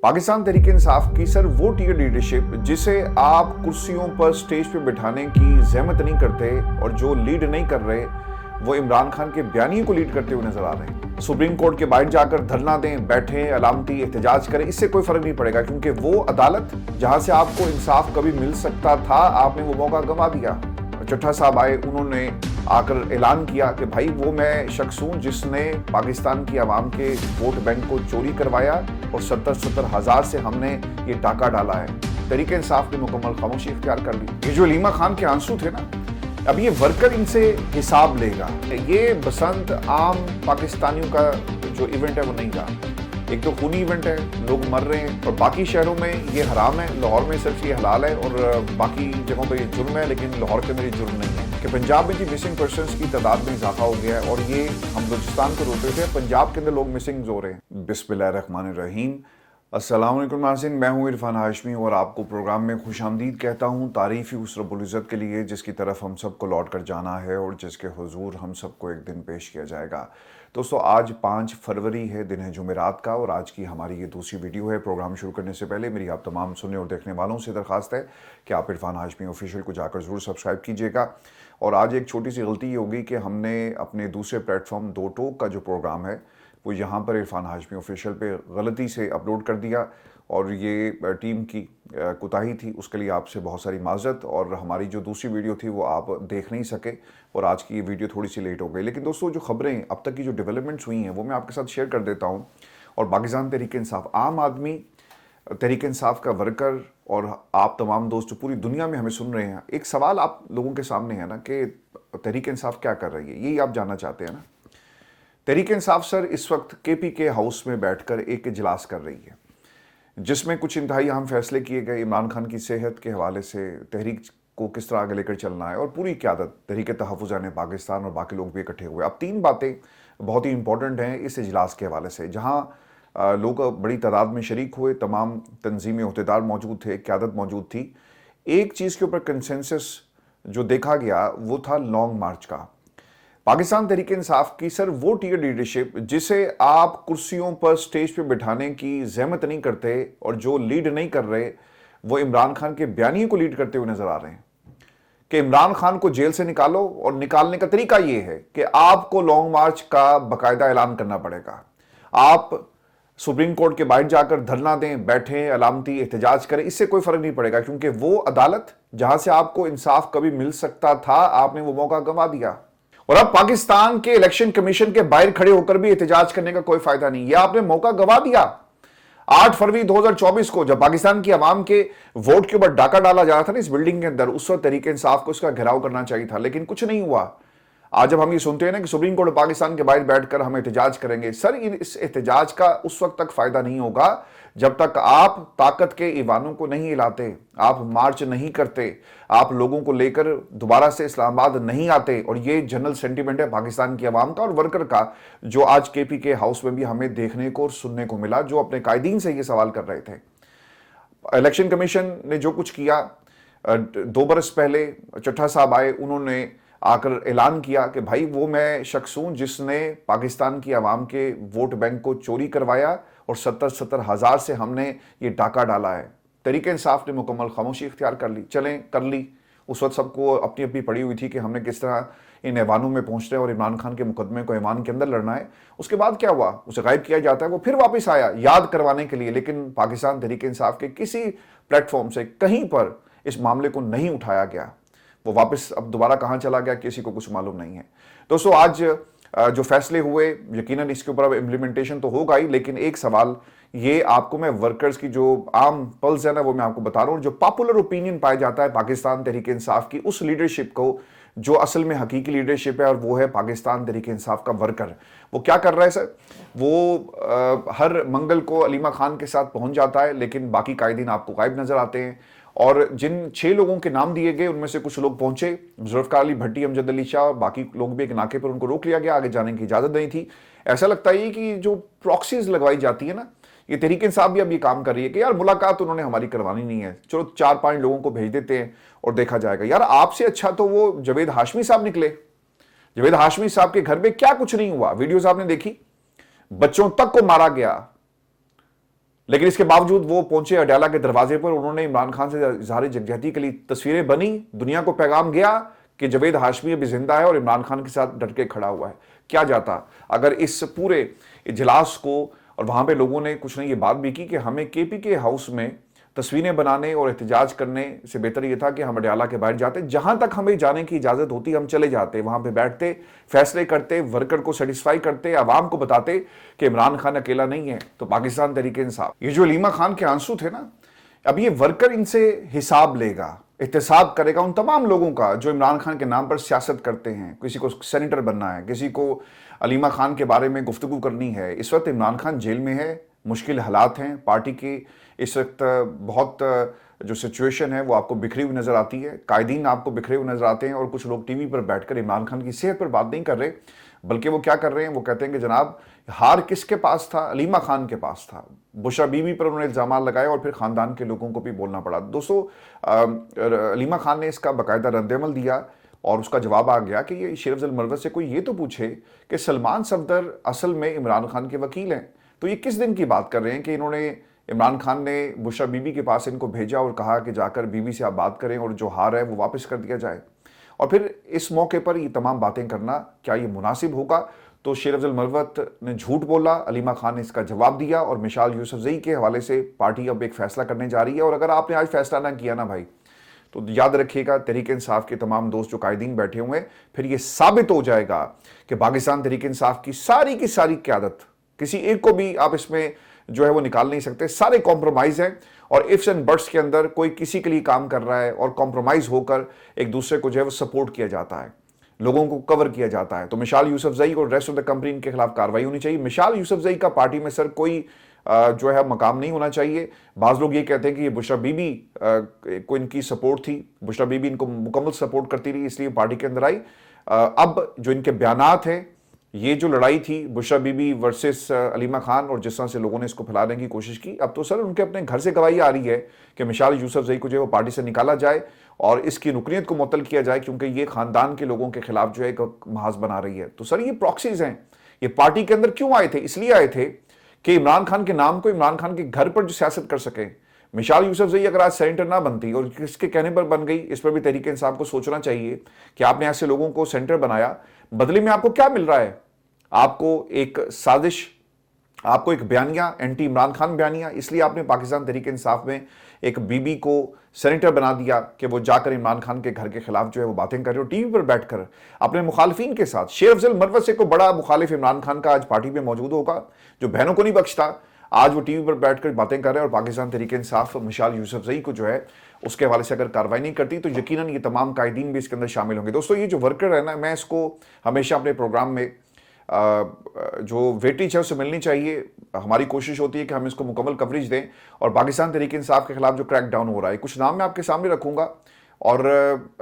पाकिस्तान तहरीक इंसाफ की सर वो tier leadership जिसे आप कुर्सियों पर स्टेज पे बिठाने की जहमत नहीं करते और जो लीड नहीं कर रहे वो इमरान खान के बयानी को लीड करते हुए नजर आ रहे हैं। सुप्रीम कोर्ट के बाहर जाकर धरना दें, बैठें, अलामती एहतजाज करें, इससे कोई फर्क नहीं पड़ेगा क्योंकि वो अदालत जहां से आपको इंसाफ कभी मिल सकता था आपने वो मौका गंवा दिया। चट्टा साहब आए, उन्होंने आकर ऐलान किया कि भाई वो मैं शख्स हूं जिसने पाकिस्तान की आवाम के वोट बैंक को चोरी करवाया और 70 हज़ार से हमने ये टाका डाला है। तहरीक इंसाफ ने मुकम्मल खामोशी इख्तियार कर ली। ये जो अलीमा खान के आंसू थे ना, अब ये वर्कर इनसे हिसाब लेगा। ये बसंत आम पाकिस्तानियों का जो इवेंट है वो नहीं था। एक तो खूनी इवेंट है, लोग मर रहे हैं और बाकी शहरों में ये हराम है, लाहौर में सिर्फ ये हलाल है और बाकी जगहों पे ये जुर्म है, लेकिन लाहौर के अंदर ये जुर्म नहीं है। कि पंजाब में जी मिसिंग पर्सन्स की तादाद में इजाफा हो गया है और ये हम बलूचिस्तान को रोक रहे थे, पंजाब के अंदर लोग मिसिंग हो रहे हैं। बिस्मिल्लाहिर्रहमानिर्रहीम। अस्सलाम वालेकुम नाज़रीन, मैं हूँ इरफान हाशमी और आपको प्रोग्राम में खुशामदीद कहता हूँ। तारीफ़ ही उस रब्बुल इज़्ज़त के लिए जिसकी तरफ हम सबको लौट कर जाना है और जिसके हुजूर हम सबको एक दिन पेश किया जाएगा। दोस्तों, आज 5 फरवरी है, दिन है जुमेरात का और आज की हमारी ये दूसरी वीडियो है। प्रोग्राम शुरू करने से पहले मेरी आप तमाम सुनने और देखने वालों से दरख्वास्त है कि आप इरफान हाशमी ऑफिशियल को जाकर ज़रूर सब्सक्राइब कीजिएगा। और आज एक छोटी सी गलती ये होगी कि हमने अपने दूसरे प्लेटफॉर्म दो टोक का जो प्रोग्राम है वो यहाँ पर इरफान हाशमी ऑफिशियल पे गलती से अपलोड कर दिया और ये टीम की कोताही थी, उसके लिए आपसे बहुत सारी माज़रत। और हमारी जो दूसरी वीडियो थी वो आप देख नहीं सके और आज की ये वीडियो थोड़ी सी लेट हो गई। लेकिन दोस्तों, जो खबरें अब तक की जो डेवलपमेंट्स हुई हैं वो मैं आपके साथ शेयर कर देता हूँ। और पाकिस्तान तहरीक इंसाफ, आम आदमी तहरीक इंसाफ का वर्कर और आप तमाम दोस्त जो पूरी दुनिया में हमें सुन रहे हैं, एक सवाल आप लोगों के सामने है ना कि तहरीक इंसाफ क्या कर रही है, यही आप जानना चाहते हैं ना। तहरीक इंसाफ सर इस वक्त KPK हाउस में बैठकर एक इजलास कर रही है जिसमें कुछ इंतहाई अहम फैसले किए गए। इमरान खान की सेहत के हवाले से तहरीक को किस तरह आगे लेकर चलना है और पूरी क़यादत तहरीक तहफ़्फ़ुज़ पाकिस्तान और बाकी लोग भी इकट्ठे हुए। अब 3 बातें बहुत ही इंपॉर्टेंट हैं इस इजलास के हवाले से, जहाँ लोग बड़ी तादाद में शरीक हुए, तमाम तंजीमी अहदेदार मौजूद थे, क़यादत मौजूद थी। एक चीज़ के ऊपर कंसेंसस जो देखा गया वो था लॉन्ग मार्च का। पाकिस्तान तहरीक इंसाफ की सर वो टीयर लीडरशिप जिसे आप कुर्सियों पर स्टेज पे बिठाने की जहमत नहीं करते और जो लीड नहीं कर रहे वो इमरान खान के बयानी को लीड करते हुए नजर आ रहे हैं कि इमरान खान को जेल से निकालो और निकालने का तरीका ये है कि आपको लॉन्ग मार्च का बाकायदा ऐलान करना पड़ेगा। आप सुप्रीम कोर्ट के बाहर जाकर धरना दें, बैठें, अलामती एहतजाज करें, इससे कोई फर्क नहीं पड़ेगा क्योंकि वो अदालत जहां से आपको इंसाफ कभी मिल सकता था आपने वो मौका गंवा दिया। और अब पाकिस्तान के इलेक्शन कमीशन के बाहर खड़े होकर भी एहतजाज करने का कोई फायदा नहीं, यह आपने मौका गंवा दिया। 8 फरवरी 2024 को जब पाकिस्तान की आवाम के वोट के ऊपर डाका डाला जा रहा था ना इस बिल्डिंग के अंदर, उस वक्त तहरीक इंसाफ को इसका घेराव करना चाहिए था, लेकिन कुछ नहीं हुआ। आज जब हम ये सुनते हैं ना कि सुप्रीम कोर्ट पाकिस्तान के बाहर बैठकर हम एहतजाज करेंगे, सर इस एहतजाज का उस वक्त तक फायदा नहीं होगा जब तक आप ताकत के ईवानों को नहीं हिलाते, आप मार्च नहीं करते, आप लोगों को लेकर दोबारा से इस्लामाबाद नहीं आते। और ये जनरल सेंटीमेंट है पाकिस्तान की आवाम का और वर्कर का, जो आज KPK हाउस में भी हमें देखने को और सुनने को मिला, जो अपने कायदीन से ये सवाल कर रहे थे। इलेक्शन कमीशन ने जो कुछ किया, 2 बरस पहले चट्टा साहब आए, उन्होंने आकर ऐलान किया कि भाई वो मैं शख्स हूं जिसने पाकिस्तान की आवाम के वोट बैंक को चोरी करवाया और 70 हज़ार से हमने ये टाका डाला है। तहरीक इंसाफ ने मुकम्मल खामोशी इख्तियार कर ली, चलें कर ली। उस वक्त सबको अपनी अपनी पड़ी हुई थी कि हमने किस तरह इन ऐवानों में पहुंचना है और इमरान खान के मुकदमे को ऐवान के अंदर लड़ना है। उसके बाद क्या हुआ, उसे गायब किया जाता है, वो फिर वापस आया याद करवाने के लिए, लेकिन पाकिस्तान तहरीक इंसाफ के किसी प्लेटफॉर्म से कहीं पर इस मामले को नहीं उठाया गया। वो वापस अब दोबारा कहाँ चला गया किसी को कुछ मालूम नहीं है। दोस्तों, आज जो फैसले हुए, यकीनन इसके ऊपर अब इम्प्लीमेंटेशन तो होगा ही, लेकिन एक सवाल ये आपको मैं वर्कर्स की जो आम पल्स है ना वो मैं आपको बता रहा हूँ। जो पॉपुलर ओपिनियन पाया जाता है पाकिस्तान तहरीक इंसाफ की उस लीडरशिप को जो असल में हकीकी लीडरशिप है, और वो है पाकिस्तान तहरीक इंसाफ का वर्कर। वो क्या कर रहा है सर, वो हर मंगल को अलीमा खान के साथ पहुंच जाता है, लेकिन बाकी कायदीन आपको गायब नजर आते हैं। और जिन 6 लोगों के नाम दिए गए उनमें से कुछ लोग पहुंचे, जुल्फ़िकार अली भट्टी, अमजद अली शाह और बाकी लोग भी एक नाके पर उनको रोक लिया गया, आगे जाने की इजाज़त नहीं थी। ऐसा लगता है कि जो प्रॉक्सीज लगवाई जाती है ना, ये तहरीक इंसाफ भी अब ये काम कर रही है कि यार मुलाकात उन्होंने हमारी करवानी नहीं है, चलो 4-5 लोगों को भेज देते हैं और देखा जाएगा। यार आपसे अच्छा तो वो जावेद हाशमी साहब निकले। जावेद हाशमी साहब के घर में क्या कुछ नहीं हुआ, वीडियोस आपने देखी, बच्चों तक को मारा गया, लेकिन इसके बावजूद वो पहुंचे अडयाला के दरवाजे पर, उन्होंने इमरान खान से इजहार यकजहती के लिए तस्वीरें बनी, दुनिया को पैगाम गया कि जावेद हाशमी अभी जिंदा है और इमरान खान के साथ डट के खड़ा हुआ है। क्या जाता अगर इस पूरे इजलास को, और वहां पे लोगों ने कुछ नहीं ये बात भी की कि हमें केपीके हाउस में तस्वीरें बनाने और एहतजाज करने से बेहतर ये था कि हम अडयाला के बाहर जाते, जहां तक हमें जाने की इजाजत होती हम चले जाते, वहां पे बैठते, फैसले करते, वर्कर को सेटिस्फाई करते, आवाम को बताते कि इमरान खान अकेला नहीं है तो पाकिस्तान तहरीक इंसाफ। ये जो अलीमा खान के आंसू थे ना, अब ये वर्कर इनसे हिसाब लेगा, एहतसाब करेगा उन तमाम लोगों का जो इमरान खान के नाम पर सियासत करते हैं। किसी को सेनेटर बनना है, किसी को अलीमा खान के बारे में गुफ्तगू करनी है। इस वक्त इमरान खान जेल में है, मुश्किल हालात हैं पार्टी की, इस वक्त बहुत जो सिचुएशन है वो आपको बिखरी हुई नजर आती है, कायदीन आपको बिखरे हुए नजर आते हैं, और कुछ लोग टीवी पर बैठकर इमरान खान की सेहत पर बात नहीं कर रहे, बल्कि वो क्या कर रहे हैं, वो कहते हैं कि जनाब हार किसके पास था, अलीमा खान के पास था। बुशरा बीबी पर उन्होंने इल्जाम लगाए और फिर खानदान के लोगों को भी बोलना पड़ा। दोस्तों अलीमा खान ने इसका बाकायदा रद्द-ए-अमल दिया और उसका जवाब आ गया कि ये शेर अफजल मरवत से कोई ये तो पूछे कि सलमान सफदर असल में इमरान खान के वकील हैं। तो ये किस दिन की बात कर रहे हैं कि इन्होंने, इमरान खान ने बुशरा बीबी के पास इनको भेजा और कहा कि जाकर बीबी से आप बात करें और जो हार है वो वापस कर दिया जाए, और फिर इस मौके पर ये तमाम बातें करना, क्या ये मुनासिब होगा? तो शेर अफजल मरवत ने झूठ बोला, अलीमा खान ने इसका जवाब दिया, और मिसाल यूसुफजई के हवाले से पार्टी अब एक फैसला करने जा रही है। और अगर आपने आज फैसला ना किया ना भाई, तो याद रखिएगा तहरीक इंसाफ के तमाम दोस्त जो कायदीन बैठे हुए हैं, फिर ये साबित हो जाएगा कि पाकिस्तान तहरीक इंसाफ की सारी क़यादत, किसी एक को भी आप इसमें जो है वो निकाल नहीं सकते, सारे कॉम्प्रोमाइज हैं, और इफ्स एंड बट्स के अंदर कोई किसी के लिए काम कर रहा है और कॉम्प्रोमाइज होकर एक दूसरे को जो है वो सपोर्ट किया जाता है, लोगों को कवर किया जाता है। तो मिसाल यूसुफजई और रेस्ट ऑफ द कंपनी के खिलाफ कार्रवाई होनी चाहिए। मिसाल यूसुफजई का पार्टी में सर कोई जो है मकाम नहीं होना चाहिए। बाज़ लोग ये कहते हैं कि ये बुशरा बीबी को इनकी सपोर्ट थी, बुशरा बीबी इनको मुकम्मल सपोर्ट करती रही इसलिए पार्टी के अंदर आई। अब जो इनके बयानात हैं, ये जो लड़ाई थी बुशरा बीबी वर्सेस अलीमा खान, और जिस तरह से लोगों ने इसको फैलाने की कोशिश की, अब तो सर उनके अपने घर से गवाही आ रही है कि मिसाल यूसुफजई को जो है वो पार्टी से निकाला जाए और इसकी रुकनीत को मुअत्तल किया जाए, क्योंकि ये खानदान के लोगों के खिलाफ जो है एक महाज बना रही है। तो सर ये प्रॉक्सीज हैं, ये पार्टी के अंदर क्यों आए थे? इसलिए आए थे कि इमरान खान के नाम को, इमरान खान के घर पर जो सियासत कर सके। मिसाल यूसुफजई अगर आज सेनेटर ना बनती और किसके कहने पर बन गई, इस पर भी तहरीक इंसाफ को सोचना चाहिए कि आपने ऐसे लोगों को सेनेटर बनाया, बदले में आपको क्या मिल रहा है? आपको एक साजिश, आपको एक बयानिया, एंटी इमरान खान बयानिया, इसलिए आपने पाकिस्तान तहरीक इंसाफ में एक बीबी को सेनेटर बना दिया कि वो जाकर इमरान खान के घर के खिलाफ जो है वो बातें कर रहे हो टीवी पर बैठकर अपने मुखालिफिन के साथ। शेर अफजल मरवत से कोई बड़ा मुखालिफ इमरान खान का आज पार्टी में मौजूद होगा, जो बहनों को नहीं बख्शता, आज वो टीवी पर बैठकर बातें कर रहे हैं। और पाकिस्तान तहरीक इंसाफ मिसाल यूसुफजई को जो है उसके हवाले से अगर कार्रवाई नहीं करती तो यकीनन ये तमाम कायदीन भी इसके अंदर शामिल होंगे। दोस्तों ये जो वर्कर है ना, मैं इसको हमेशा अपने प्रोग्राम में जो वेटेज है उससे मिलनी चाहिए। हमारी कोशिश होती है कि हम इसको मुकम्मल कवरेज दें, और पाकिस्तान तहरीक इंसाफ के खिलाफ जो क्रैक डाउन हो रहा है, कुछ नाम मैं आपके सामने रखूंगा, और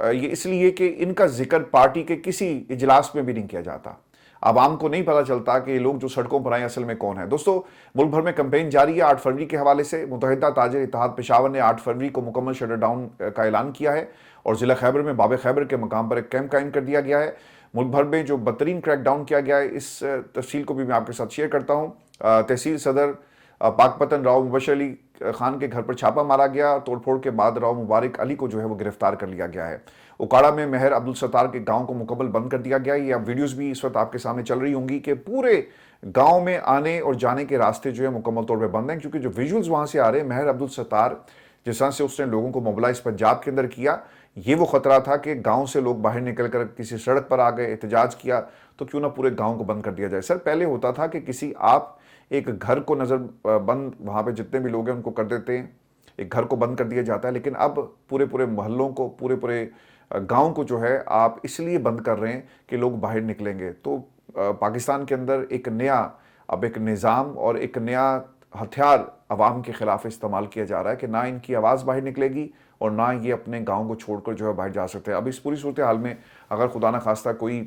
ये इसलिए कि इनका जिक्र पार्टी के किसी इजलास में भी नहीं किया जाता। आवाम को नहीं पता चलता कि ये लोग जो सड़कों पर आए असल में कौन है। दोस्तों मुल्क भर में कैंपेन जारी है। 8 फरवरी के हवाले से मुत्तहिदा ताजिर इत्तेहाद पेशावर ने 8 फरवरी को मुकम्मल शटर डाउन का ऐलान किया है, और जिला खैबर में बाब खैबर के मकाम पर एक कैंप कायम कर दिया गया है। मुल्क भर में जो बदतरीन क्रैकडाउन किया गया है, इस तफसील को भी मैं आपके साथ शेयर करता हूँ। तहसील सदर पाकपतन राव मुबशर अली खान के घर पर छापा मारा गया, तोड़फोड़ के बाद राव मुबारक अली को जो है वो गिरफ्तार कर लिया गया है। उकाड़ा में महर अब्दुल सत्तार के गांव को मुकम्मल बंद कर दिया गया है। ये अब वीडियोस भी इस वक्त आपके सामने चल रही होंगी कि पूरे गांव में आने और जाने के रास्ते जो है मुकम्मल तौर पर बंद हैं, क्योंकि जो विजुअल्स वहाँ से आ रहे हैं, महर अब्दुल सत्तार जिस तरह से उसने लोगों को मोबिलाइज पंजाब के अंदर किया, ये वो खतरा था कि गांव से लोग बाहर निकल कर किसी सड़क पर आ गए, एहतजाज किया, तो क्यों ना पूरे गांव को बंद कर दिया जाए। सर पहले होता था कि किसी आप एक घर को नज़र बंद, वहाँ पे जितने भी लोग हैं उनको कर देते हैं, एक घर को बंद कर दिया जाता है, लेकिन अब पूरे पूरे मोहल्लों को, पूरे पूरे गांव को जो है आप इसलिए बंद कर रहे हैं कि लोग बाहर निकलेंगे। तो पाकिस्तान के अंदर एक नया, अब एक निज़ाम और एक नया हथियार अवाम के खिलाफ इस्तेमाल किया जा रहा है कि ना इनकी आवाज़ बाहर निकलेगी और ना ये अपने गांव को छोड़कर जो है बाहर जा सकते हैं। अब इस पूरी सूरत हाल में अगर खुदा न खास्ता कोई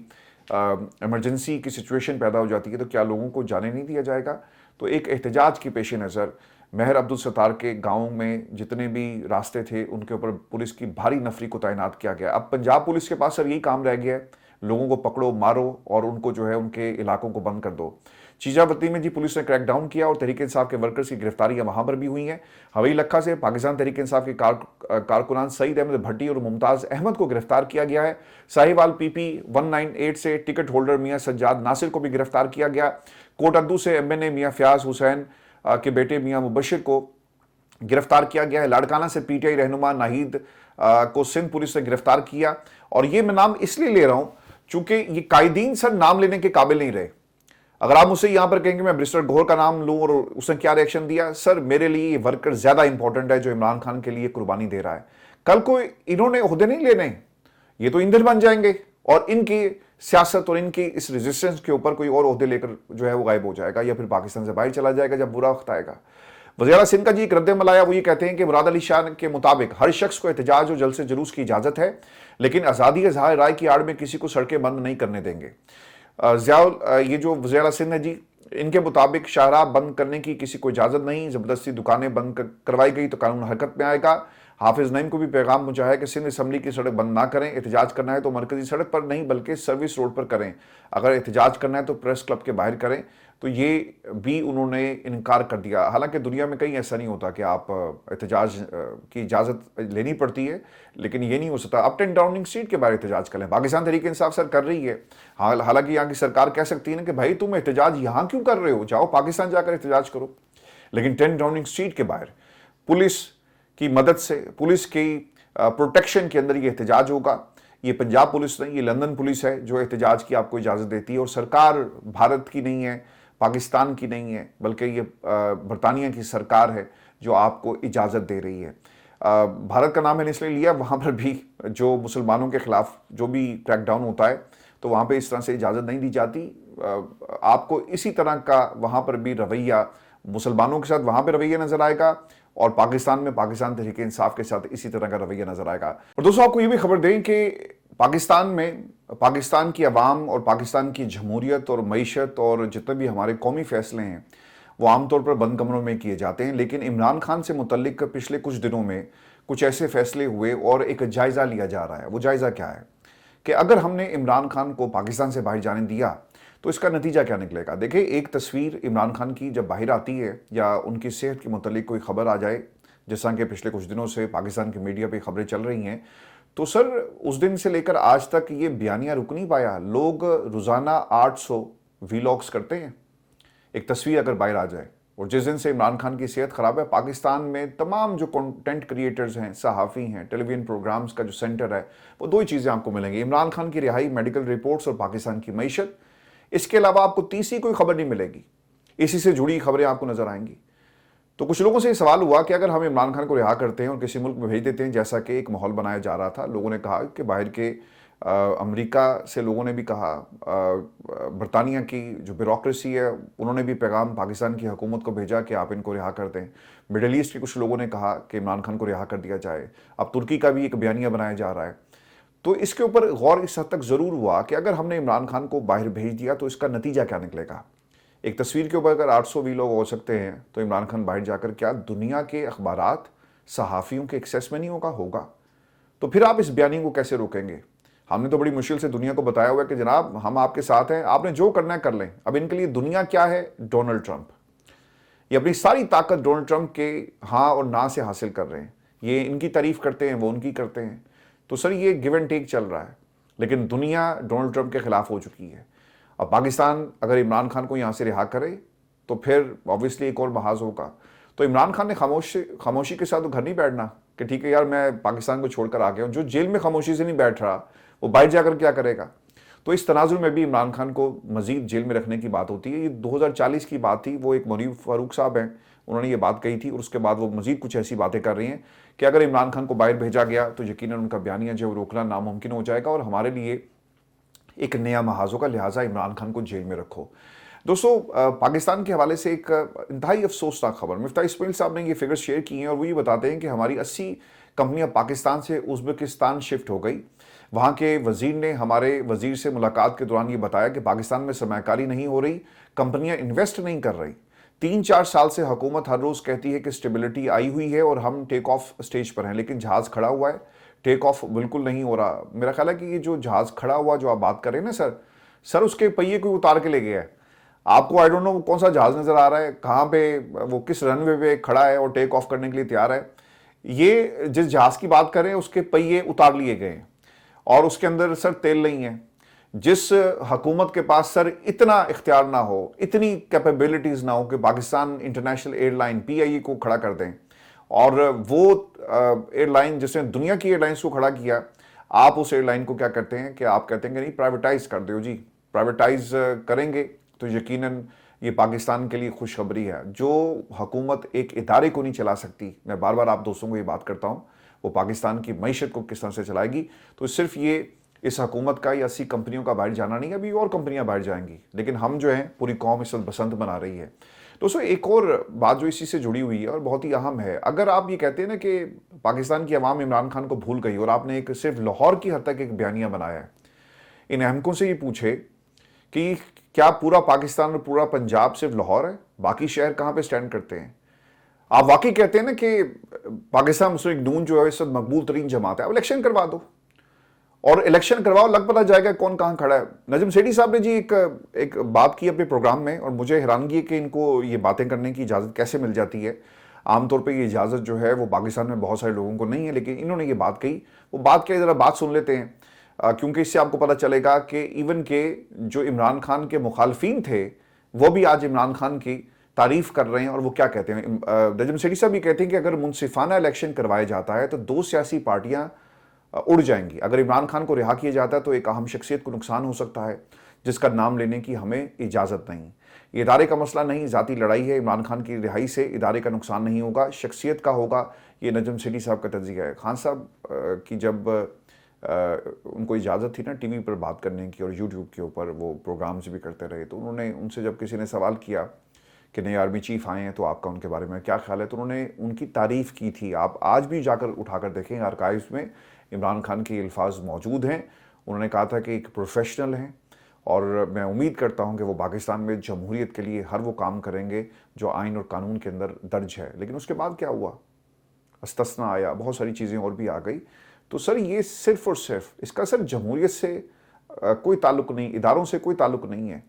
इमरजेंसी की सिचुएशन पैदा हो जाती है तो क्या लोगों को जाने नहीं दिया जाएगा? तो एक एहतजाज की पेश नज़र महर अब्दुल सत्तार के गाँव में जितने भी रास्ते थे उनके ऊपर पुलिस की भारी नफरी को तैनात किया गया। अब पंजाब पुलिस के पास सर यही काम रह गया है, लोगों को पकड़ो, मारो और उनको जो है उनके इलाकों को बंद कर दो। चीजावती में जी पुलिस ने क्रैक डाउन किया और तहरीक इंसाफ के वर्कर्स की गिरफ्तारियां वहां पर भी हुई हैं। हवेली लखा से पाकिस्तान तहरीक इंसाफ के कारकुनान सईद अहमद भट्टी और मुमताज अहमद को गिरफ्तार किया गया है। साहिवाल PP 198 से टिकट होल्डर मियां सज्जाद नासिर को भी गिरफ्तार किया गया। कोटअद्दू से MNA मियां फयाज हुसैन के बेटे मियां मुबशिर को गिरफ्तार किया गया है। लाड़काना से PTI रहनुमा नाहिद को सिंध पुलिस ने गिरफ्तार किया। और ये मैं नाम इसलिए ले रहा हूं चूंकि ये कायदीन सर नाम लेने के काबिल नहीं रहे। अगर आप मुझसे यहां पर कहेंगे मैं बैरिस्टर गौहर का नाम लूं और उसने क्या रिएक्शन दिया, सर मेरे लिए ये वर्कर ज्यादा इंपॉर्टेंट है जो इमरान खान के लिए कुर्बानी दे रहा है। कल को इन्होंने ओहदे नहीं लेने, ये तो ईंधन बन जाएंगे और इनकी सियासत और इनकी इस रेजिस्टेंस के ऊपर कोई और ओहदे लेकर जो है वो गायब हो जाएगा या फिर पाकिस्तान से बाहर चला जाएगा जब बुरा वक्त आएगा। वज़ीर सिंध का जी एक रद्द-ए-अमल आया, वो ये कहते हैं कि मुराद अली शाह के मुताबिक हर शख्स को एहतजाज और जलसे जुलूस की इजाजत है, लेकिन आज़ादी इज़हार राय की आड़ में किसी को सड़कें बंद नहीं करने देंगे। ये जो वज़ीर सिंध है जी, इनके मुताबिक शाहराह बंद करने की किसी को इजाजत नहीं, जबरदस्ती दुकानें बंद करवाई गई तो कानून हरकत में आएगा। हाफिज नईम को भी पैगाम पहुंचाया कि सिंध असम्बली की सड़क बंद ना करें, एहतजाज करना है तो मरकजी सड़क पर नहीं बल्कि सर्विस रोड पर करें, अगर एहतजाज करना है तो प्रेस क्लब के बाहर करें। तो ये भी उन्होंने इनकार कर दिया। हालांकि दुनिया में कहीं ऐसा नहीं होता कि आप एहतजाज की इजाज़त लेनी पड़ती है, लेकिन ये नहीं हो सकता अप 10 डाउनिंग स्ट्रीट के बाहर एहतजाज कर लें। पाकिस्तान तहरीक इंसाफ सर कर रही है, हालांकि यहाँ की सरकार कह सकती है ना कि भाई तुम एहतजाज यहाँ क्यों कर रहे हो, जाओ पाकिस्तान जाकर एहतजाज करो। लेकिन 10 डाउनिंग स्ट्रीट के बाहर पुलिस की मदद से, पुलिस की प्रोटेक्शन के अंदर ये एहतजाज होगा। ये पंजाब पुलिस नहीं, ये लंदन पुलिस है जो एहतजाज की आपको इजाज़त देती है। और सरकार भारत की नहीं है, पाकिस्तान की नहीं है, बल्कि ये बरतानिया की सरकार है जो आपको इजाज़त दे रही है। भारत का नाम मैंने इसलिए लिया, वहाँ पर भी जो मुसलमानों के ख़िलाफ़ जो भी क्रैकडाउन होता है तो वहाँ पे इस तरह से इजाज़त नहीं दी जाती। आपको इसी तरह का वहाँ पर भी रवैया मुसलमानों के साथ वहाँ पे रवैया नज़र आएगा और पाकिस्तान में पाकिस्तान तहरीक इंसाफ के साथ इसी तरह का रवैया नज़र आएगा। और दोस्तों आपको ये भी खबर दें कि पाकिस्तान में पाकिस्तान की अवाम और पाकिस्तान की जमहूरियत और मईशत और जितने भी हमारे कौमी फैसले हैं वो आमतौर पर बंद कमरों में किए जाते हैं, लेकिन इमरान खान से मुतल्लिक पिछले कुछ दिनों में कुछ ऐसे फैसले हुए और एक जायज़ा लिया जा रहा है। वो जायज़ा क्या है कि अगर हमने इमरान खान को पाकिस्तान से बाहर जाने दिया तो इसका नतीजा क्या निकलेगा। देखिए, एक तस्वीर इमरान खान की जब बाहर आती है या उनकी सेहत के मुतल्लिक कोई खबर आ जाए, जैसा कि पिछले कुछ दिनों से पाकिस्तान की मीडिया पे खबरें चल रही हैं, तो सर उस दिन से लेकर आज तक ये बयानिया रुक नहीं पाया। लोग रोज़ाना 800 वीलॉग्स करते हैं, एक तस्वीर अगर बाहर आ जाए। और जिस दिन से इमरान खान की सेहत ख़राब है, पाकिस्तान में तमाम जो कंटेंट क्रिएटर्स हैं, सहाफ़ी हैं, टेलीविज़न प्रोग्राम्स का जो सेंटर है, वो दो ही चीज़ें आपको मिलेंगी, इमरान खान की रिहाई, मेडिकल रिपोर्ट्स और पाकिस्तान की मईशत। इसके अलावा आपको तीसरी कोई खबर नहीं मिलेगी, इसी से जुड़ी खबरें आपको नज़र आएंगी। तो कुछ लोगों से ये सवाल हुआ कि अगर हम इमरान खान को रिहा करते हैं और किसी मुल्क में भेज देते हैं, जैसा कि एक माहौल बनाया जा रहा था, लोगों ने कहा कि बाहर के अमेरिका से लोगों ने भी कहा, बरतानिया की जो ब्यूरोक्रेसी है उन्होंने भी पैगाम पाकिस्तान की हुकूमत को भेजा कि आप इनको रिहा कर दें। मिडल ईस्ट के कुछ लोगों ने कहा कि इमरान खान को रिहा कर दिया जाए। अब तुर्की का भी एक बयानिया बनाया जा रहा है। तो इसके ऊपर गौर इस हद तक ज़रूर हुआ कि अगर हमने इमरान खान को बाहर भेज दिया तो इसका नतीजा क्या निकलेगा। एक तस्वीर के ऊपर अगर 800 भी लोग हो सकते हैं तो इमरान खान बाहर जाकर क्या दुनिया के अखबारात, सहाफ़ियों के एक्सेस में नहीं होगा। तो फिर आप इस बयानी को कैसे रोकेंगे। हमने तो बड़ी मुश्किल से दुनिया को बताया हुआ है कि जनाब हम आपके साथ हैं, आपने जो करना है कर लें। अब इनके लिए दुनिया क्या है, डोनाल्ड ट्रंप। ये अपनी सारी ताकत डोनाल्ड ट्रंप के हाँ और ना से हासिल कर रहे हैं। ये इनकी तारीफ करते हैं, वो उनकी करते हैं। तो सर ये गिव एंड टेक चल रहा है, लेकिन दुनिया डोनाल्ड ट्रंप के खिलाफ हो चुकी है। अब पाकिस्तान अगर इमरान खान को यहाँ से रिहा करे तो फिर ऑब्वियसली एक और महाज होगा। तो इमरान खान ने खामोशी के साथ तो घर नहीं बैठना कि ठीक है यार मैं पाकिस्तान को छोड़कर आ गया हूँ। जो जेल में खामोशी से नहीं बैठ रहा वो बाहर जाकर क्या करेगा। तो इस तनाजुर में भी इमरान खान को मजीद जेल में रखने की बात होती है। ये 2040 की बात थी, वो एक मुनीर फारूक साहब हैं, उन्होंने ये बात कही थी और उसके बाद वो मजीद कुछ ऐसी बातें कर रही हैं कि अगर इमरान खान को बाहर भेजा गया तो यकीनन उनका बयानिया जो रोकना नामुमकिन हो जाएगा और हमारे लिए एक नया महाज होगा। लिहाजा इमरान खान को जेल में रखो। दोस्तों पाकिस्तान के हवाले से एक इंतहाई अफसोसनाक खबर मिफ्ताह इस्माइल साहब ने ये फिगर्स शेयर की हैं और वो ये बताते हैं कि हमारी 80 कंपनियां पाकिस्तान से उज़्बेकिस्तान शिफ्ट हो गई। वहाँ के वज़ीर ने हमारे वज़ीर से मुलाकात के दौरान ये बताया कि पाकिस्तान में सरमायाकारी नहीं हो रही, कंपनियां इन्वेस्ट नहीं कर रही। 3-4 साल से हुकूमत हर रोज़ कहती है कि स्टेबिलिटी आई हुई है और हम टेक ऑफ स्टेज पर हैं, लेकिन जहाज़ खड़ा हुआ है, टेक ऑफ बिल्कुल नहीं हो रहा। मेरा ख्याल है कि ये जो जहाज़ खड़ा हुआ जो आप बात कर रहे हैं ना सर उसके पहिए को उतार के ले गया है। آپ کو آئی ڈونٹ نو کون سا جہاز نظر آ رہا ہے, کہاں پہ وہ کس رن وے پہ کھڑا ہے اور ٹیک آف کرنے کے لیے تیار ہے. یہ جس جہاز کی بات کریں اس کے پہیے اتار لیے گئے ہیں اور اس کے اندر سر تیل نہیں ہے. جس حکومت کے پاس سر اتنا اختیار نہ ہو, اتنی کیپیبلٹیز نہ ہو کہ Pakistan international air line PIE کو کھڑا کر دیں, اور وہ ایئر لائن جس نے دنیا کی ایئر لائنز کو کھڑا کیا, آپ اس ایئر لائن کو کیا کرتے ہیں کہ آپ کہتے ہیں کہ نہیں پرائیویٹائز کر دیو جی. پرائیویٹائز کریں گے تو یقیناً یہ پاکستان کے لیے خوشخبری ہے. جو حکومت ایک ادارے کو نہیں چلا سکتی, میں بار بار آپ دوستوں کو یہ بات کرتا ہوں, وہ پاکستان کی معیشت کو کس طرح سے چلائے گی. تو صرف یہ اس حکومت کا یا 80 کمپنیوں کا باہر جانا نہیں ہے, ابھی اور کمپنیاں باہر جائیں گی, لیکن ہم جو ہیں پوری قوم اس وقت بسنت منا رہی ہے. دوستوں ایک اور بات جو اسی سے جڑی ہوئی ہے اور بہت ہی اہم ہے, اگر آپ یہ کہتے ہیں نا کہ پاکستان کی عوام عمران خان کو بھول گئی اور آپ نے ایک صرف لاہور کی حد تک ایک بیانیہ بنایا ہے, ان احمقوں سے یہ پوچھے کہ کیا پورا پاکستان اور پورا پنجاب صرف لاہور ہے, باقی شہر کہاں پہ سٹینڈ کرتے ہیں؟ آپ واقعی کہتے ہیں نا کہ پاکستان مسلم لیگ نون جو ہے اس وقت مقبول ترین جماعت ہے, اب الیکشن کروا دو اور الیکشن کرواؤ, لگ پتہ جائے گا کون کہاں کھڑا ہے. نجم سیٹھی صاحب نے جی ایک بات کی اپنے پروگرام میں, اور مجھے حیرانگی ہے کہ ان کو یہ باتیں کرنے کی اجازت کیسے مل جاتی ہے. عام طور پہ یہ اجازت جو ہے وہ پاکستان میں بہت سارے لوگوں کو نہیں ہے, لیکن انہوں نے یہ بات کہی. وہ بات کیا, ذرا بات سن لیتے ہیں, کیونکہ اس سے آپ کو پتہ چلے گا کہ ایون کہ جو عمران خان کے مخالفین تھے وہ بھی آج عمران خان کی تعریف کر رہے ہیں. اور وہ کیا کہتے ہیں, نجم سیٹھی صاحب یہ کہتے ہیں کہ اگر منصفانہ الیکشن کروایا جاتا ہے تو 2 سیاسی پارٹیاں اڑ جائیں گی. اگر عمران خان کو رہا کیا جاتا ہے تو ایک اہم شخصیت کو نقصان ہو سکتا ہے جس کا نام لینے کی ہمیں اجازت نہیں. یہ ادارے کا مسئلہ نہیں, ذاتی لڑائی ہے. عمران خان کی رہائی سے ادارے کا نقصان نہیں ہوگا, شخصیت کا ہوگا. یہ نجم سیٹھی صاحب کا تجزیہ ہے. خان صاحب کی جب ان کو اجازت تھی نا ٹی وی پر بات کرنے کی اور یوٹیوب کے اوپر وہ پروگرامز بھی کرتے رہے, تو انہوں نے ان سے جب کسی نے سوال کیا کہ نئے آرمی چیف آئے ہیں تو آپ کا ان کے بارے میں کیا خیال ہے, تو انہوں نے ان کی تعریف کی تھی. آپ آج بھی جا کر اٹھا کر دیکھیں آرکائیوز میں عمران خان کے الفاظ موجود ہیں. انہوں نے کہا تھا کہ ایک پروفیشنل ہیں اور میں امید کرتا ہوں کہ وہ پاکستان میں جمہوریت کے لیے ہر وہ کام کریں گے جو آئین اور قانون کے اندر درج ہے. لیکن اس کے بعد کیا ہوا, استثنا آیا, بہت ساری چیزیں اور بھی آ گئی. تو سر یہ صرف اور صرف اس کا سر جمہوریت سے کوئی تعلق نہیں, اداروں سے کوئی تعلق نہیں ہے.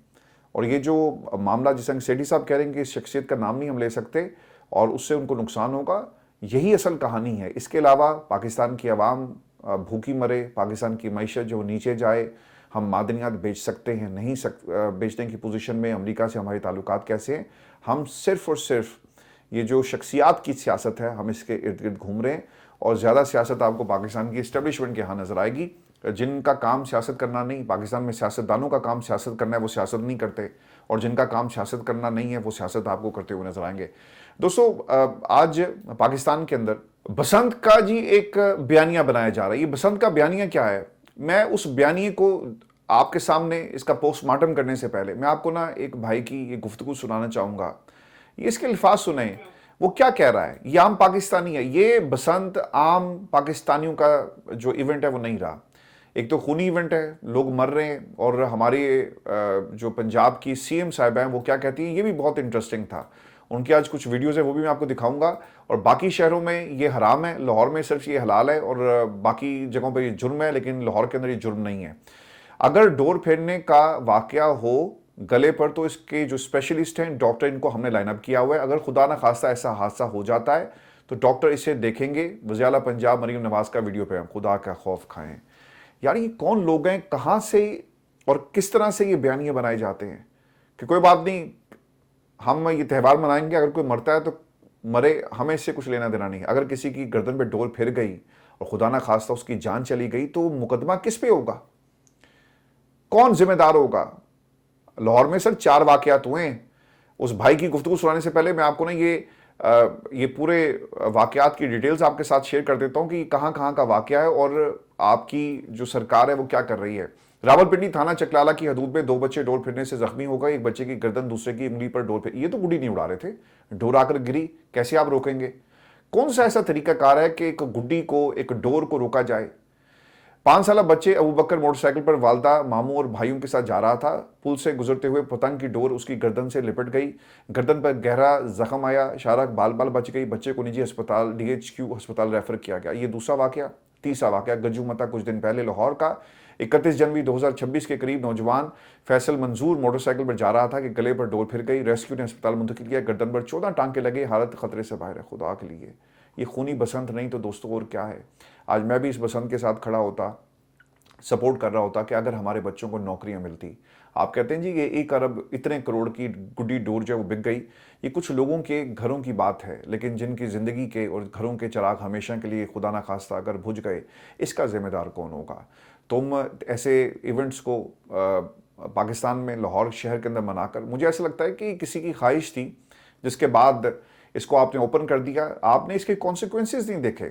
اور یہ جو معاملہ جس طرح سیٹھی صاحب کہہ رہے ہیں کہ اس شخصیت کا نام نہیں ہم لے سکتے اور اس سے ان کو نقصان ہوگا, یہی اصل کہانی ہے. اس کے علاوہ پاکستان کی عوام بھوکی مرے, پاکستان کی معیشت جو نیچے جائے, ہم معدنیات بیچ سکتے ہیں نہیں بیچنے کی پوزیشن میں, امریکہ سے ہمارے تعلقات کیسے ہیں, ہم صرف اور صرف یہ جو شخصیات کی سیاست ہے ہم اس کے ارد گرد گھوم رہے ہیں. اور زیادہ سیاست آپ کو پاکستان کی اسٹیبلشمنٹ کے ہاں نظر آئے گی. جن کا کام سیاست کرنا نہیں, پاکستان میں سیاستدانوں کا کام سیاست کرنا ہے, وہ سیاست نہیں کرتے, اور جن کا کام سیاست کرنا نہیں ہے وہ سیاست آپ کو کرتے ہوئے نظر آئیں گے. دوستو آج پاکستان کے اندر بسنت کا جی ایک بیانیہ بنایا جا رہا ہے. یہ بسنت کا بیانیہ کیا ہے, میں اس بیانیے کو آپ کے سامنے اس کا پوسٹ مارٹم کرنے سے پہلے میں آپ کو نا ایک بھائی کی یہ گفتگو سنانا چاہوں گا. یہ اس کے الفاظ سنیں, وہ کیا کہہ رہا ہے. یہ عام پاکستانی ہے, یہ بسنت عام پاکستانیوں کا جو ایونٹ ہے وہ نہیں رہا. ایک تو خونی ایونٹ ہے, لوگ مر رہے ہیں, اور ہماری جو پنجاب کی CM صاحبہ ہیں وہ کیا کہتی ہیں, یہ بھی بہت انٹرسٹنگ تھا. ان کی آج کچھ ویڈیوز ہیں وہ بھی میں آپ کو دکھاؤں گا. اور باقی شہروں میں یہ حرام ہے, لاہور میں صرف یہ حلال ہے, اور باقی جگہوں پہ یہ جرم ہے, لیکن لاہور کے اندر یہ جرم نہیں ہے. اگر ڈور پھیرنے کا واقعہ ہو گلے پر تو اس کے جو اسپیشلسٹ ہیں ڈاکٹر, ان کو ہم نے لائن اپ کیا ہوا ہے. اگر خدا نہ خواستہ ایسا حادثہ ہو جاتا ہے تو ڈاکٹر اسے دیکھیں گے. وزیر اعلیٰ پنجاب مریم نواز کا ویڈیو پہ, خدا کا خوف کھائیں. یعنی یہ کون لوگ ہیں, کہاں سے اور کس طرح سے یہ بیانیے بنائے جاتے ہیں کہ کوئی بات نہیں ہم یہ تہوار منائیں گے, اگر کوئی مرتا ہے تو مرے, ہمیں اس سے کچھ لینا دینا نہیں. اگر کسی کی گردن پہ ڈور پھر گئی اور خدا نہ خواستہ اس کی جان چلی گئی تو مقدمہ کس پہ ہوگا, کون ذمہ دار ہوگا. لاہور میں سر 4 واقعات ہوئے ہیں. اس بھائی کی گفتگو سنانے سے پہلے میں آپ کو نا یہ پورے واقعات کی ڈیٹیلز آپ کے ساتھ شیئر کر دیتا ہوں کہ کہاں کہاں کا واقعہ ہے اور آپ کی جو سرکار ہے وہ کیا کر رہی ہے. راولپنڈی تھانہ چکلالہ کی حدود میں 2 بچے ڈور پھرنے سے زخمی ہو گئے. ایک بچے کی گردن دوسرے کی انگلی پر ڈور پھر, یہ تو گڈی نہیں اڑا رہے تھے, ڈور آ کر گری, کیسے آپ روکیں گے. کون سا ایسا طریقہ کار ہے کہ ایک گڈی کو, ایک ڈور کو روکا جائے. 5 سالہ بچے ابوبکر موٹر سائیکل پر والدہ, ماموں اور بھائیوں کے ساتھ جا رہا تھا. پل سے گزرتے ہوئے پتنگ کی ڈور اس کی گردن سے لپٹ گئی, گردن پر گہرا زخم آیا, شارہ بال بچ گئی. بچے کو نجی ہسپتال DHQ ہسپتال ریفر کیا گیا. یہ دوسرا واقعہ. तीसरा वाक़या गज्जूमता कुछ दिन पहले लाहौर का 31 जनवरी 2026 के करीब नौजवान फैसल मंजूर मोटरसाइकिल पर जा रहा था कि गले पर डोर फिर गई। रेस्क्यू ने अस्पताल मुंतकिल किया। गर्दन पर 14 टांके लगे, हालत खतरे से बाहर है। खुदा के लिए ये खूनी बसंत नहीं तो दोस्तों और क्या है। आज मैं भी इस बसंत के साथ खड़ा होता, सपोर्ट कर रहा होता कि अगर हमारे बच्चों को नौकरियां मिलती। आप कहते हैं जी ये 1 अरब इतने करोड़ की गुड्डी डोर जो है वो बिक गई, ये कुछ लोगों के घरों की बात है, लेकिन जिनकी ज़िंदगी के और घरों के चिराग हमेशा के लिए खुदा ना खास्ता अगर बुझ गए, इसका जिम्मेदार कौन होगा। तुम ऐसे इवेंट्स को पाकिस्तान में लाहौर शहर के अंदर मनाकर, मुझे ऐसा लगता है कि किसी की ख्वाहिश थी, जिसके बाद इसको आपने ओपन कर दिया, आपने इसके कॉन्सिक्वेंसेस नहीं देखे।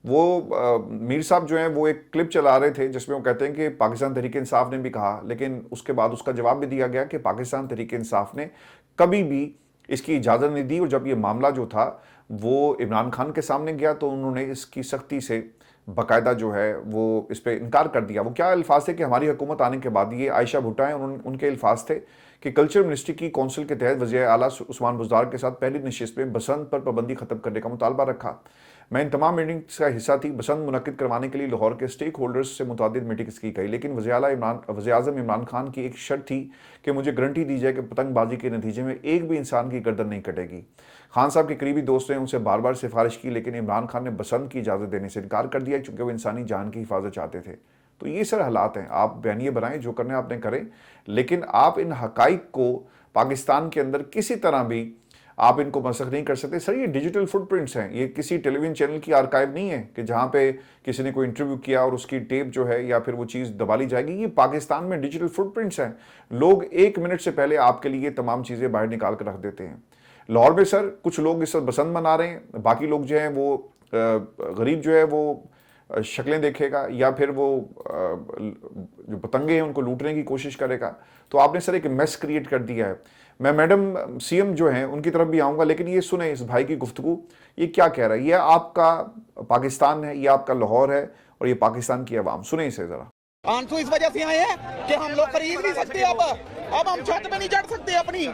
वो मीर साहब जो हैं वो एक क्लिप चला रहे थे जिसमें वो कहते हैं कि पाकिस्तान तहरीक इंसाफ ने भी कहा, लेकिन उसके बाद उसका जवाब भी दिया गया कि पाकिस्तान तहरीक इंसाफ ने कभी भी इसकी इजाज़त नहीं दी, और जब ये मामला जो था वो इमरान खान के सामने गया तो उन्होंने इसकी सख्ती से बाकायदा जो है वो इस पर इनकार कर दिया। वो क्या अल्फाज थे कि हमारी हुकूमत आने के बाद, ये आयशा भुट्टो हैं, उनके अल्फाज थे कि कल्चर मिनिस्ट्री की कौंसिल के तहत वज़ीर आला उस्मान बुज़दार के साथ पहली नशिस्त में बसंत पर पाबंदी ख़त्म करने का मुतालबा रखा। मैं इन तमाम मीटिंग्स का हिस्सा थी। बसंत मुनक्किद करवाने के लिए लाहौर के स्टेक होल्डर्स से मुतअद्दिद मीटिंग्स की गई, लेकिन वज़ीर आज़म इमरान खान की एक शर्त थी कि मुझे गारंटी दी जाए कि पतंगबाजी के नतीजे में एक भी इंसान की गर्दन नहीं कटेगी। खान साहब के करीबी दोस्त ने उनसे बार बार सिफारिश की, लेकिन इमरान खान ने बसंत की इजाज़त देने से इनकार कर दिया क्योंकि वो इंसानी जान की हिफाजत चाहते थे। तो ये सर हालात हैं। आप बयानिए बनाएं, जो करने आपने करें, लेकिन आप इन हकाइक को पाकिस्तान के अंदर किसी तरह भी आप इनको मनसख नहीं कर सकते। सर ये डिजिटल फुटप्रिंट्स हैं, ये किसी टेलीविजन चैनल की आर्काइव नहीं है कि जहाँ पे किसी ने कोई इंटरव्यू किया और उसकी टेप जो है या फिर वो चीज़ दबा ली जाएगी। ये पाकिस्तान में डिजिटल फुटप्रिंट्स हैं। लोग 1 मिनट से पहले आपके लिए तमाम चीज़ें बाहर निकाल कर रख देते हैं। लाहौर में सर कुछ लोग इस वक्त बसंत मना रहे हैं, बाकी लोग जो हैं वो गरीब जो है वो शक्लें देखेगा या फिर वो जो पतंगे हैं उनको लूटने की कोशिश करेगा। तो आपने सर एक मेस क्रिएट कर दिया है। मैं मैडम सीएम जो हैं उनकी तरफ भी आऊँगा, लेकिन ये सुने इस भाई की गुफ्तगू, ये क्या कह रहा है। ये आपका पाकिस्तान है, ये आपका लाहौर है और ये पाकिस्तान की आवाम। सुने इसे ज़रा। आंसू इस वजह से आए हैं कि हम लोग खरीद नहीं सकते। अब हम छत पे नहीं चढ़ सकते अपनी।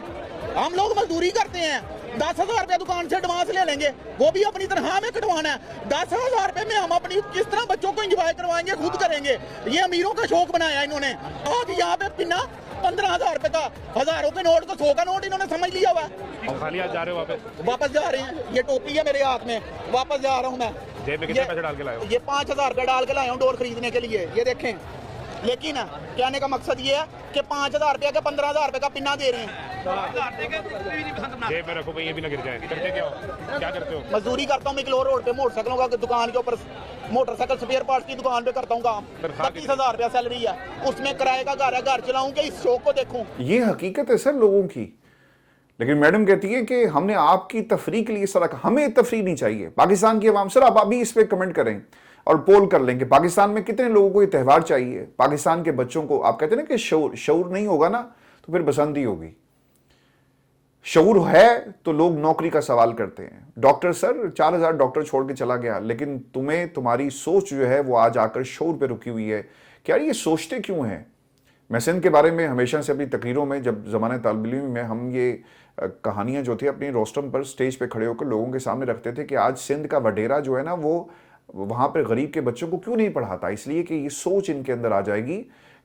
हम लोग मजदूरी करते हैं, 10,000 रुपया दुकान से एडवांस ले लेंगे, वो भी अपनी तनख्वाह में कटवाना है। 10,000 रुपए में हम अपनी किस तरह बच्चों को एंजॉय करवाएंगे, खुद करेंगे। ये अमीरों का शौक बनाया इन्होंने। आज यहाँ पे पिना 15,000 रुपए का, हजारों के नोट को 100 का नोट इन्होंने समझ लिया हुआ है। खाली आज जा रहे हो वापस जा रहे हैं। ये टोपी है मेरे हाथ में, वापस जा रहा हूँ मैं। जेब में कितने पैसे डाल के लाए हो? ये 5,000 रुपए डाल के लाया हूँ डोर खरीदने के लिए, ये देखें। लेकिन कहने का मकसद ये है कि 5,000 रुपया का 15,000 रुपए का पिन्ना दे रहे हैं। जेब में रखो भाई, ये भी ना गिर जाए। करते क्या करते हो? मजदूरी करता हूँ मिकलोर रोड पे, मोटरसाइकिलों का दुकान के ऊपर, मोटरसाइकिल स्पेयर पार्ट्स की दुकान पे करता हूँ काम। 25,000 रुपया सैलरी है, उसमें किराए का घर है, घर चलाऊं कि इस शौक को देखूं। ये हकीकत है सर लोगों की। लेकिन मैडम कहती है कि हमने आपकी तफरीह के लिए सर, हमें तफरीह नहीं चाहिए। पाकिस्तान की आवाम, सर आप अभी इस पर कमेंट करें और पोल कर लें कि पाकिस्तान में कितने लोगों को ये त्यौहार चाहिए। पाकिस्तान के बच्चों को, आप कहते हैं ना कि शऊर नहीं होगा ना तो फिर बसंत ही होगी। शऊर है तो लोग नौकरी का सवाल करते हैं। डॉक्टर सर 4,000 डॉक्टर छोड़ के चला गया, लेकिन तुम्हें तुम्हारी सोच जो है वो आज आकर शऊर पे रुकी हुई है। क्या ये सोचते क्यों हैं? मैं सिंध के बारे में हमेशा से अपनी तकरीरों में, जब ज़माने तालिब इल्म में हम ये कहानियाँ जो थी अपनी रोस्टम पर स्टेज पे खड़े होकर लोगों के सामने रखते थे कि आज सिंध का वडेरा जो है ना वो वहाँ पर गरीब के बच्चों को क्यों नहीं पढ़ाता। इसलिए कि ये सोच इनके अंदर आ जाएगी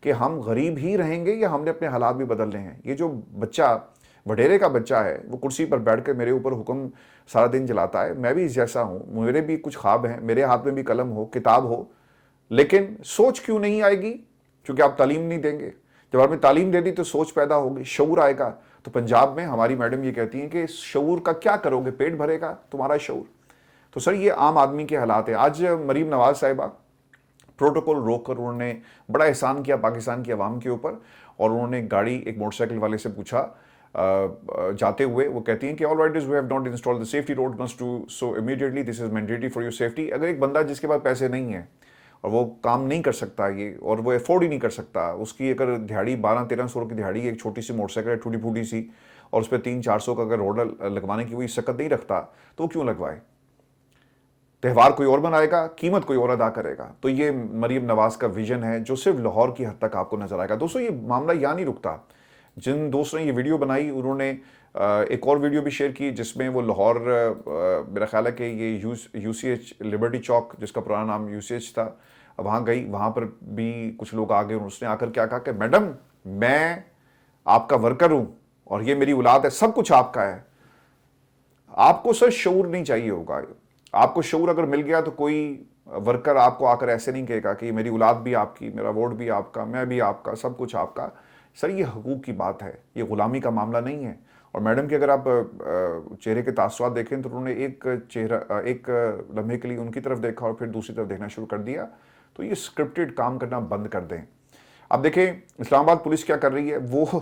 कि हम गरीब ही रहेंगे या हमने अपने हालात भी बदलने हैं। ये जो बच्चा, वडेरे का बच्चा है, वो कुर्सी पर बैठ कर मेरे ऊपर हुक्म सारा दिन जलाता है। मैं भी जैसा हूँ, मेरे भी कुछ ख्वाब हैं, मेरे हाथ में भी कलम हो, किताब हो, लेकिन सोच क्यों नहीं आएगी? क्योंकि आप तालीम नहीं देंगे। जब आपने तालीम दे दी तो सोच पैदा होगी, शऊर आएगा। तो पंजाब में हमारी मैडम ये कहती हैं कि शऊर का क्या करोगे, पेट भरेगा तुम्हारा शऊर। तो सर ये आम आदमी के हालात हैं। आज मरीम नवाज साहिबा प्रोटोकॉल रोक कर उन्होंने बड़ा एहसान किया पाकिस्तान की आवाम के ऊपर, और उन्होंने गाड़ी, एक मोटरसाइकिल वाले से पूछा जाते हुए, वो कहती हैं कि all Riders who have not installed the safety road must do so immediately, this is mandatory for your safety. अगर एक बंदा जिसके पास पैसे नहीं है और वो काम नहीं कर सकता ये, और वो अफोर्ड ही नहीं कर सकता, उसकी अगर दिहाड़ी 1200-1300 की दिहाड़ी, एक छोटी सी मोटरसाइकिल है टूटी फूटी सी, और उस पर 300-400 का अगर रोड लगवाने की वही सकत नहीं रखता, तो क्यों लगवाए? त्यौहार कोई और बनाएगा, कीमत कोई और अदा करेगा। तो ये मरीम नवाज का विजन है जो सिर्फ लाहौर की हद तक आपको नजर आएगा। दोस्तों ये मामला यहाँ नहीं रुकता। جن دوست نے یہ ویڈیو بنائی انہوں نے ایک اور ویڈیو بھی شیئر کی جس میں وہ لاہور، میرا خیال ہے کہ یہ یو سی ایچ لبرٹی چوک جس کا پرانا نام یو سی ایچ تھا، وہاں گئی، وہاں پر بھی کچھ لوگ آگے اور اس نے آ کر کیا کہا کہ میڈم میں آپ کا ورکر ہوں اور یہ میری اولاد ہے، سب کچھ آپ کا ہے۔ آپ کو سر شعور نہیں چاہیے ہوگا، آپ کو شعور اگر مل گیا تو کوئی ورکر آپ کو آ کر ایسے نہیں کہے گا کہ یہ میری اولاد بھی آپ کی، میرا ووٹ بھی آپ کا، میں بھی آپ کا، سب کچھ آپ کا۔ سر یہ حقوق کی بات ہے، یہ غلامی کا معاملہ نہیں ہے۔ اور میڈم کے اگر آپ چہرے کے تاثرات دیکھیں تو انہوں نے ایک لمحے کے لیے ان کی طرف دیکھا اور پھر دوسری طرف دیکھنا شروع کر دیا، تو یہ اسکرپٹڈ کام کرنا بند کر دیں۔ اب دیکھیں اسلام آباد پولیس کیا کر رہی ہے، وہ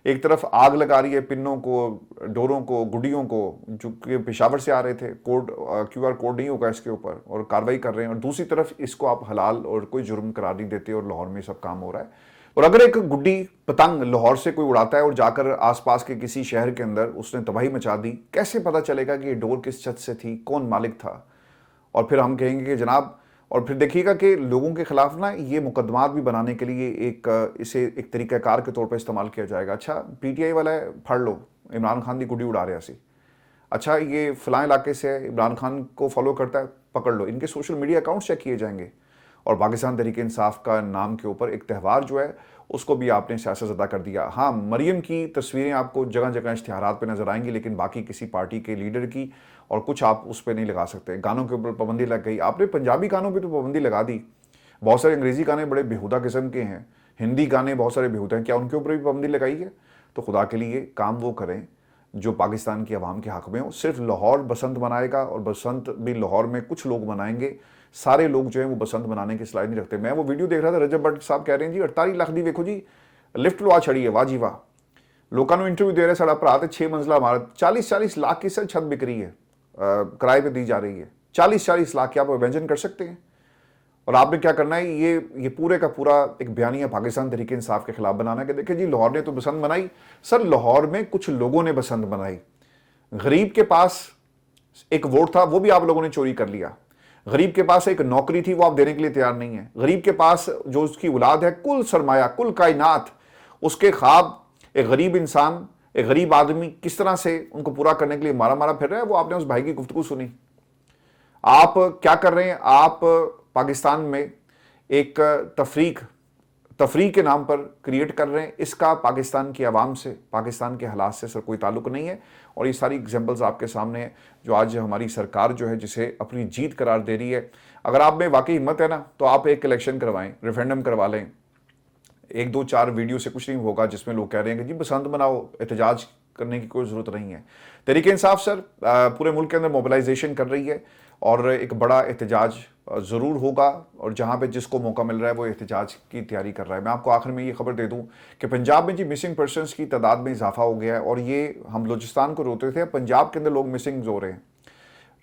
ایک طرف آگ لگا رہی ہے پنوں کو، ڈوروں کو، گڈیوں کو جو کہ پشاور سے آ رہے تھے، کوڈ QR کوڈ نہیں ہوگا اس کے اوپر، اور کارروائی کر رہے ہیں، اور دوسری طرف اس کو آپ حلال اور کوئی جرم قرار نہیں دیتے اور لاہور میں سب کام ہو رہا ہے۔ اور اگر ایک گڈی پتنگ لاہور سے کوئی اڑاتا ہے اور جا کر آس پاس کے کسی شہر کے اندر اس نے تباہی مچا دی، کیسے پتہ چلے گا کہ یہ ڈور کس چھت سے تھی، کون مالک تھا؟ اور پھر ہم کہیں گے کہ جناب، اور پھر دیکھیے گا کہ لوگوں کے خلاف نا یہ مقدمات بھی بنانے کے لیے اسے ایک طریقہ کار کے طور پر استعمال کیا جائے گا۔ اچھا PTI والا ہے، پھڑ لو، عمران خان دی گڈی اڑا رہا سی۔ اچھا یہ فلاں علاقے سے عمران خان کو فالو کرتا ہے، پکڑ لو۔ ان کے سوشل میڈیا اکاؤنٹس چیک کیے جائیں گے۔ اور پاکستان تحریک انصاف کا نام کے اوپر ایک تہوار جو ہے اس کو بھی آپ نے سیاست زدہ کر دیا۔ ہاں مریم کی تصویریں آپ کو جگہ جگہ اشتہارات پہ نظر آئیں گی، لیکن باقی کسی پارٹی کے لیڈر کی اور کچھ آپ اس پہ نہیں لگا سکتے۔ گانوں کے اوپر پابندی لگ گئی، آپ نے پنجابی گانوں پہ تو پابندی لگا دی، بہت سارے انگریزی گانے بڑے بیہودہ قسم کے ہیں، ہندی گانے بہت سارے بیہودہ ہیں، کیا ان کے اوپر بھی پابندی لگائی ہے؟ تو خدا کے لیے کام وہ کریں جو پاکستان کی عوام کے حق میں ہو۔ صرف لاہور بسنت منائے گا، اور بسنت بھی لاہور میں کچھ لوگ منائیں گے، سارے لوگ جو ہیں وہ بسنت منانے کی صلاحیت نہیں رکھتے۔ میں وہ ویڈیو دیکھ رہا تھا، رجب بٹ صاحب کہہ رہے ہیں جی 48 لاکھ دی ویکھو جی لفٹ لوا چھڑی ہے، واہ جی واہ۔ لوگوں نے انٹرویو دے رہے ساڑا پرا تے 6 منزلہ عمارت، 40 لاکھ کی سر چھت بک رہی ہے، کرائے پہ دی جا رہی ہے، 40 لاکھ کی آپ امیجن کر سکتے ہیں؟ اور آپ نے کیا کرنا ہے، یہ پورے کا پورا ایک بیانیہ پاکستان تحریک انصاف کے خلاف بنانا ہے کہ دیکھیں جی لاہور نے تو بسنت منائی۔ سر لاہور میں کچھ لوگوں نے بسنت منائی، غریب کے پاس ایک ووٹ تھا وہ بھی آپ لوگوں نے چوری کر لیا، غریب کے پاس ایک نوکری تھی وہ آپ دینے کے لیے تیار نہیں ہیں، غریب کے پاس جو اس کی اولاد ہے، کل سرمایہ، کل کائنات، اس کے خواب ایک غریب انسان، ایک غریب آدمی کس طرح سے ان کو پورا کرنے کے لیے مارا پھر رہا ہے، وہ آپ نے اس بھائی کی گفتگو سنی۔ آپ کیا کر رہے ہیں، آپ پاکستان میں ایک تفریق کے نام پر کریٹ کر رہے ہیں، اس کا پاکستان کی عوام سے، پاکستان کے حالات سے سر کوئی تعلق نہیں ہے۔ اور یہ ساری ایگزامپلز آپ کے سامنے ہیں جو آج ہماری سرکار جو ہے جسے اپنی جیت قرار دے رہی ہے۔ اگر آپ میں واقعی ہمت ہے نا تو آپ ایک الیکشن کروائیں، ریفرینڈم کروا لیں۔ 1-2-4 ویڈیو سے کچھ نہیں ہوگا جس میں لوگ کہہ رہے ہیں کہ جی بسنت مناؤ، احتجاج کرنے کی کوئی ضرورت نہیں ہے۔ تحریک انصاف سر پورے ملک کے اندر موبلائزیشن کر رہی ہے اور ایک بڑا احتجاج ضرور ہوگا، اور جہاں پہ جس کو موقع مل رہا ہے وہ احتجاج کی تیاری کر رہا ہے۔ میں آپ کو آخر میں یہ خبر دے دوں کہ پنجاب میں جی مسنگ پرسنز کی تعداد میں اضافہ ہو گیا ہے، اور یہ ہم بلوچستان کو روتے تھے، پنجاب کے اندر لوگ مسنگ ہو رہے ہیں۔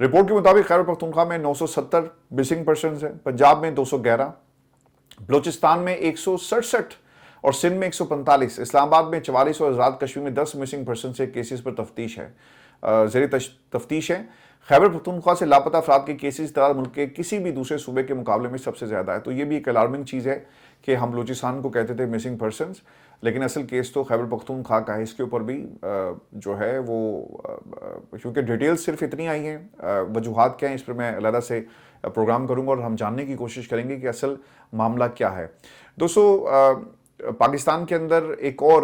رپورٹ کے مطابق خیبر پختونخوا میں 970 مسنگ پرسنز ہیں، پنجاب میں 211، بلوچستان میں 167 اور سندھ میں 145، اسلام آباد میں 44 اور آزاد کشمیر میں 10 مسنگ پرسن سے کیسز پر تفتیش ہے، زیر تفتیش ہے۔ خیبر پختونخوا سے لاپتہ افراد کے کیسز تعداد ملک کے کسی بھی دوسرے صوبے کے مقابلے میں سب سے زیادہ ہے۔ تو یہ بھی ایک الارمنگ چیز ہے کہ ہم بلوچستان کو کہتے تھے مسنگ پرسنز، لیکن اصل کیس تو خیبر پختونخوا کا ہے۔ اس کے اوپر بھی جو ہے وہ کیونکہ ڈیٹیلز صرف اتنی آئی ہیں، وجوہات کیا ہیں اس پر میں علیحدہ سے پروگرام کروں گا اور ہم جاننے کی کوشش کریں گے کہ اصل معاملہ کیا ہے۔ دوستو پاکستان کے اندر ایک اور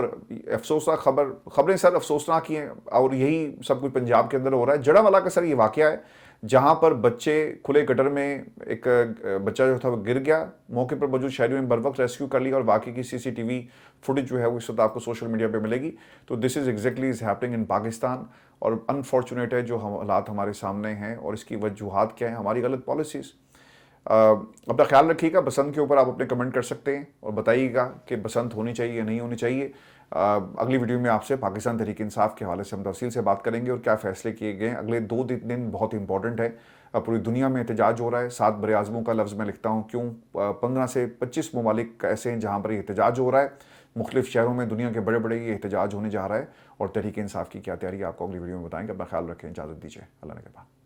افسوسناک خبریں سر افسوسناک ہی ہیں، اور یہی سب کچھ پنجاب کے اندر ہو رہا ہے۔ جڑاوالا کا سر یہ واقعہ ہے جہاں پر بچے کھلے گٹر میں، ایک بچہ جو تھا وہ گر گیا، موقع پر موجود شہریوں نے بروقت ریسکیو کر لیا، اور باقی کی CCTV فوٹیج جو ہے وہ اس وقت آپ کو سوشل میڈیا پہ ملے گی۔ تو this is exactly is happening in Pakistan, اور انفارچونیٹ ہے جو حالات ہمارے سامنے ہیں، اور اس کی وجوہات کیا ہیں، ہماری غلط پالیسیز۔ اپنا خیال رکھیے گا۔ بسنت کے اوپر آپ اپنے کمنٹ کر سکتے ہیں اور بتائیے گا کہ بسنت ہونی چاہیے یا نہیں ہونی چاہیے۔ اگلی ویڈیو میں آپ سے پاکستان تحریک انصاف کے حوالے سے ہم تفصیل سے بات کریں گے اور کیا فیصلے کیے گئے ہیں۔ اگلے 2 دن بہت امپورٹنٹ ہے، پوری دنیا میں احتجاج ہو رہا ہے۔ 7 بر اعظموں کا لفظ میں لکھتا ہوں، کیوں 15 سے 25 ممالک ایسے ہیں جہاں پر یہ احتجاج ہو رہا ہے، مختلف شہروں میں دنیا کے بڑے یہ احتجاج ہونے جا رہا ہے، اور تحریک انصاف کی کیا تیاری ہے آپ کو اگلی ویڈیو میں بتائیں گے۔ اپنا خیال رکھیں، اجازت دیجیے، اللہ نے کے بعد۔